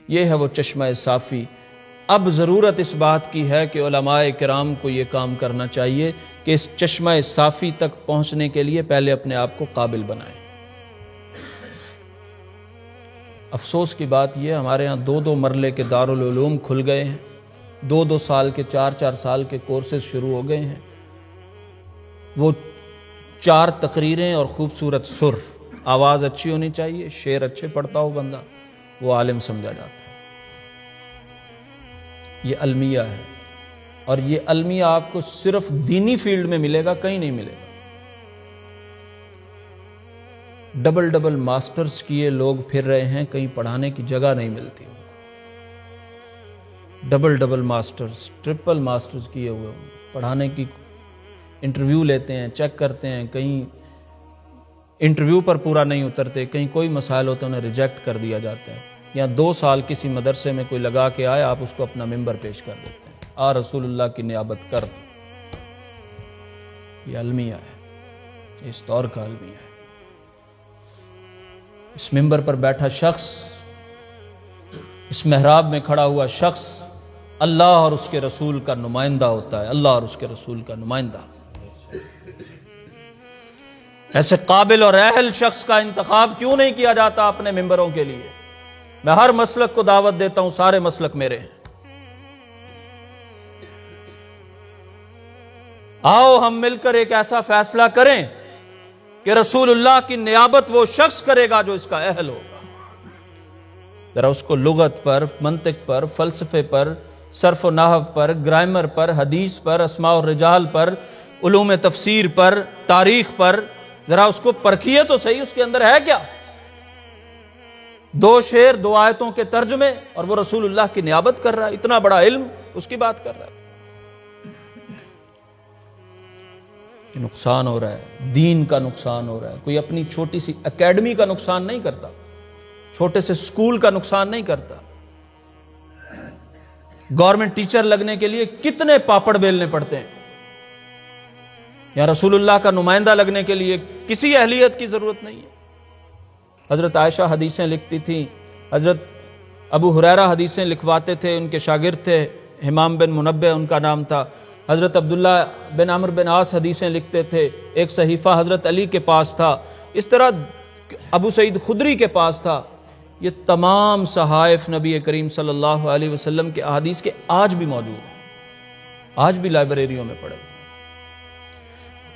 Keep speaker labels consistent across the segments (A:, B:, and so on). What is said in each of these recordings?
A: یہ ہے وہ چشمہ صافی۔ اب ضرورت اس بات کی ہے کہ علماء کرام کو یہ کام کرنا چاہیے کہ اس چشمہ صافی تک پہنچنے کے لیے پہلے اپنے آپ کو قابل بنائیں۔ افسوس کی بات یہ ہمارے ہاں 2 مرلے کے دارالعلوم کھل گئے ہیں، 2 سال کے 4 سال کے کورسز شروع ہو گئے ہیں۔ وہ 4 تقریریں اور خوبصورت سر، آواز اچھی ہونی چاہیے، شعر اچھے پڑھتا ہو بندہ، وہ عالم سمجھا جاتا ہے۔ یہ المیہ ہے، اور یہ المیہ آپ کو صرف دینی فیلڈ میں ملے گا، کہیں نہیں ملے گا۔ ڈبل ماسٹرز کیے لوگ پھر رہے ہیں، کہیں پڑھانے کی جگہ نہیں ملتی۔ ڈبل ماسٹرز، ٹرپل ماسٹرز کیے ہوئے پڑھانے کی، انٹرویو لیتے ہیں، چیک کرتے ہیں، کہیں انٹرویو پر پورا نہیں اترتے، کہیں کوئی مسائل ہوتے ہیں انہیں ریجیکٹ کر دیا جاتا ہے، یا 2 سال کسی مدرسے میں کوئی لگا کے آئے، آپ اس کو اپنا ممبر پیش کر دیتے ہیں، آ رسول اللہ کی نیابت کر۔ یہ المیہ ہے، اس دور کا المیہ ہے۔ اس ممبر پر بیٹھا شخص، اس محراب میں کھڑا ہوا شخص اللہ اور اس کے رسول کا نمائندہ ہوتا ہے، اللہ اور اس کے رسول کا نمائندہ۔ ایسے قابل اور اہل شخص کا انتخاب کیوں نہیں کیا جاتا اپنے ممبروں کے لیے؟ میں ہر مسلک کو دعوت دیتا ہوں، سارے مسلک میرے ہیں، آؤ ہم مل کر ایک ایسا فیصلہ کریں کہ رسول اللہ کی نیابت وہ شخص کرے گا جو اس کا اہل ہوگا۔ ذرا اس کو لغت پر، منطق پر، فلسفے پر، صرف و نحو پر، گرامر پر، حدیث پر، اسماء الرجال پر، علوم تفسیر پر، تاریخ پر، ذرا اس کو پرکھیے تو صحیح، اس کے اندر ہے کیا؟ 2 شعر 2 آیتوں کے ترجمے، اور وہ رسول اللہ کی نیابت کر رہا ہے، اتنا بڑا علم اس کی بات کر رہا ہے۔ یہ نقصان ہو رہا ہے، دین کا نقصان ہو رہا ہے۔ کوئی اپنی چھوٹی سی اکیڈمی کا نقصان نہیں کرتا، چھوٹے سے سکول کا نقصان نہیں کرتا۔ گورنمنٹ ٹیچر لگنے کے لیے کتنے پاپڑ بیلنے پڑتے ہیں، یا رسول اللہ کا نمائندہ لگنے کے لیے کسی اہلیت کی ضرورت نہیں ہے۔ حضرت عائشہ حدیثیں لکھتی تھیں، حضرت ابو ہریرہ حدیثیں لکھواتے تھے، ان کے شاگرد تھے، حمام بن منبہ ان کا نام تھا۔ حضرت عبداللہ بن عمرو بن عاص حدیثیں لکھتے تھے، ایک صحیفہ حضرت علی کے پاس تھا، اس طرح ابو سعید خدری کے پاس تھا۔ یہ تمام صحائف نبی کریم صلی اللہ علیہ وسلم کے احادیث کے آج بھی موجود ہیں، آج بھی لائبریریوں میں پڑے۔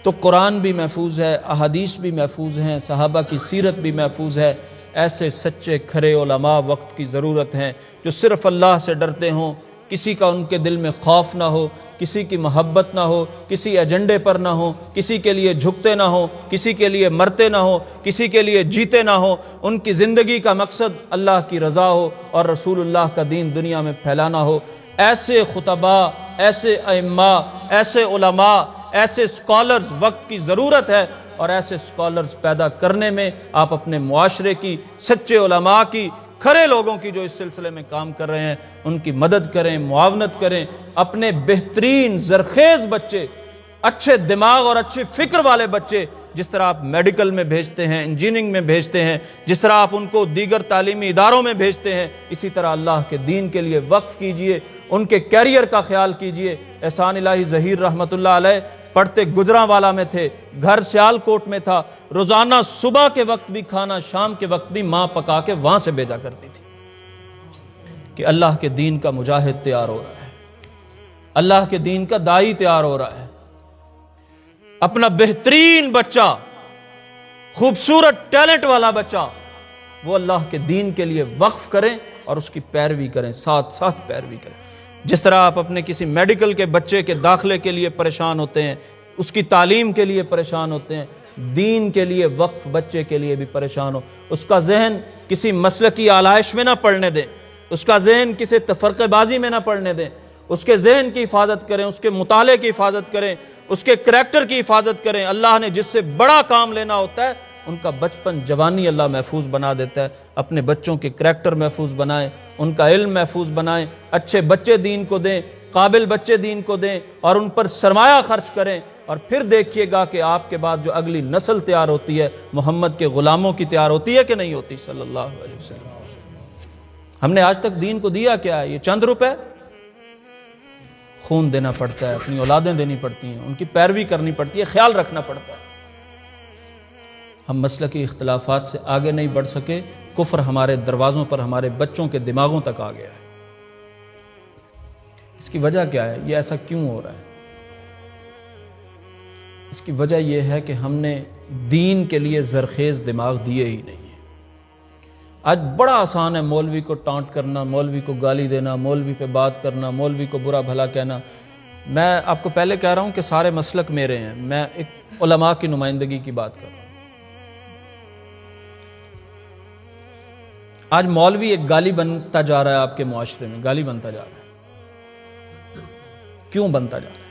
A: تو قرآن بھی محفوظ ہے، احادیث بھی محفوظ ہیں، صحابہ کی سیرت بھی محفوظ ہے۔ ایسے سچے کھرے علماء وقت کی ضرورت ہیں جو صرف اللہ سے ڈرتے ہوں، کسی کا ان کے دل میں خوف نہ ہو، کسی کی محبت نہ ہو، کسی ایجنڈے پر نہ ہو، کسی کے لیے جھکتے نہ ہو، کسی کے لیے مرتے نہ ہو، کسی کے لیے جیتے نہ ہو۔ ان کی زندگی کا مقصد اللہ کی رضا ہو اور رسول اللہ کا دین دنیا میں پھیلانا ہو۔ ایسے خطباء، ایسے ائمہ، ایسے علماء، ایسے سکالرز وقت کی ضرورت ہے، اور ایسے سکالرز پیدا کرنے میں آپ اپنے معاشرے کی، سچے علماء کی، کھرے لوگوں کی جو اس سلسلے میں کام کر رہے ہیں ان کی مدد کریں، معاونت کریں۔ اپنے بہترین زرخیز بچے، اچھے دماغ اور اچھے فکر والے بچے، جس طرح آپ میڈیکل میں بھیجتے ہیں، انجینئرنگ میں بھیجتے ہیں، جس طرح آپ ان کو دیگر تعلیمی اداروں میں بھیجتے ہیں، اسی طرح اللہ کے دین کے لیے وقف کیجئے، ان کے کیریئر کا خیال کیجئے۔ احسان الہی ظہیر رحمۃ اللہ علیہ پڑھتے گجرانوالا میں تھے، گھر سیال کوٹ میں تھا، روزانہ صبح کے وقت بھی کھانا، شام کے وقت بھی ماں پکا کے وہاں سے بھیجا کرتی تھی کہ اللہ کے دین کا مجاہد تیار ہو رہا ہے، اللہ کے دین کا داعی تیار ہو رہا ہے۔ اپنا بہترین بچہ، خوبصورت ٹیلنٹ والا بچہ، وہ اللہ کے دین کے لیے وقف کریں اور اس کی پیروی کریں، ساتھ ساتھ پیروی کریں۔ جس طرح آپ اپنے کسی میڈیکل کے بچے کے داخلے کے لیے پریشان ہوتے ہیں، اس کی تعلیم کے لیے پریشان ہوتے ہیں، دین کے لیے وقف بچے کے لیے بھی پریشان ہو۔ اس کا ذہن کسی مسلکی آلائش میں نہ پڑھنے دیں، اس کا ذہن کسی تفرقہ بازی میں نہ پڑھنے دیں، اس کے ذہن کی حفاظت کریں، اس کے مطالعے کی حفاظت کریں، اس کے کریکٹر کی حفاظت کریں۔ اللہ نے جس سے بڑا کام لینا ہوتا ہے ان کا بچپن جوانی اللہ محفوظ بنا دیتا ہے۔ اپنے بچوں کے کریکٹر محفوظ بنائیں، ان کا علم محفوظ بنائیں، اچھے بچے دین کو دیں، قابل بچے دین کو دیں، اور ان پر سرمایہ خرچ کریں، اور پھر دیکھیے گا کہ آپ کے بعد جو اگلی نسل تیار ہوتی ہے محمد کے غلاموں کی تیار ہوتی ہے کہ نہیں ہوتی، صلی اللہ علیہ وسلم۔ ہم نے آج تک دین کو دیا کیا ہے؟ یہ چند روپے، خون دینا پڑتا ہے، اپنی اولادیں دینی پڑتی ہیں، ان کی پیروی کرنی پڑتی ہے، خیال رکھنا پڑتا ہے۔ ہم مسلکی اختلافات سے آگے نہیں بڑھ سکے، کفر ہمارے دروازوں پر، ہمارے بچوں کے دماغوں تک آ گیا ہے۔ اس کی وجہ کیا ہے؟ یہ ایسا کیوں ہو رہا ہے؟ اس کی وجہ یہ ہے کہ ہم نے دین کے لیے زرخیز دماغ دیے ہی نہیں ہیں۔ آج بڑا آسان ہے مولوی کو ٹانٹ کرنا، مولوی کو گالی دینا، مولوی پہ بات کرنا، مولوی کو برا بھلا کہنا۔ میں آپ کو پہلے کہہ رہا ہوں کہ سارے مسلک میرے ہیں، میں ایک علماء کی نمائندگی کی بات کر رہا ہوں۔ آج مولوی ایک گالی بنتا جا رہا ہے، آپ کے معاشرے میں گالی بنتا جا رہا ہے۔ کیوں بنتا جا رہا ہے؟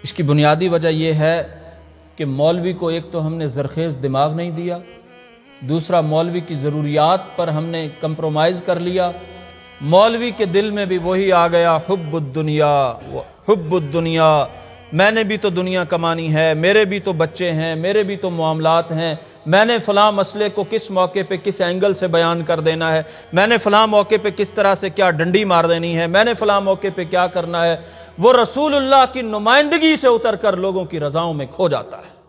A: اس کی بنیادی وجہ یہ ہے کہ مولوی کو ایک تو ہم نے زرخیز دماغ نہیں دیا، دوسرا مولوی کی ضروریات پر ہم نے کمپرومائز کر لیا۔ مولوی کے دل میں بھی وہی آ گیا، حب الدنیا، حب الدنیا، میں نے بھی تو دنیا کمانی ہے، میرے بھی تو بچے ہیں، میرے بھی تو معاملات ہیں، میں نے فلاں مسئلے کو کس موقع پہ کس اینگل سے بیان کر دینا ہے، میں نے فلاں موقع پہ کس طرح سے کیا ڈنڈی مار دینی ہے، میں نے فلاں موقع پہ کیا کرنا ہے۔ وہ رسول اللہ کی نمائندگی سے اتر کر لوگوں کی رضاؤں میں کھو جاتا ہے۔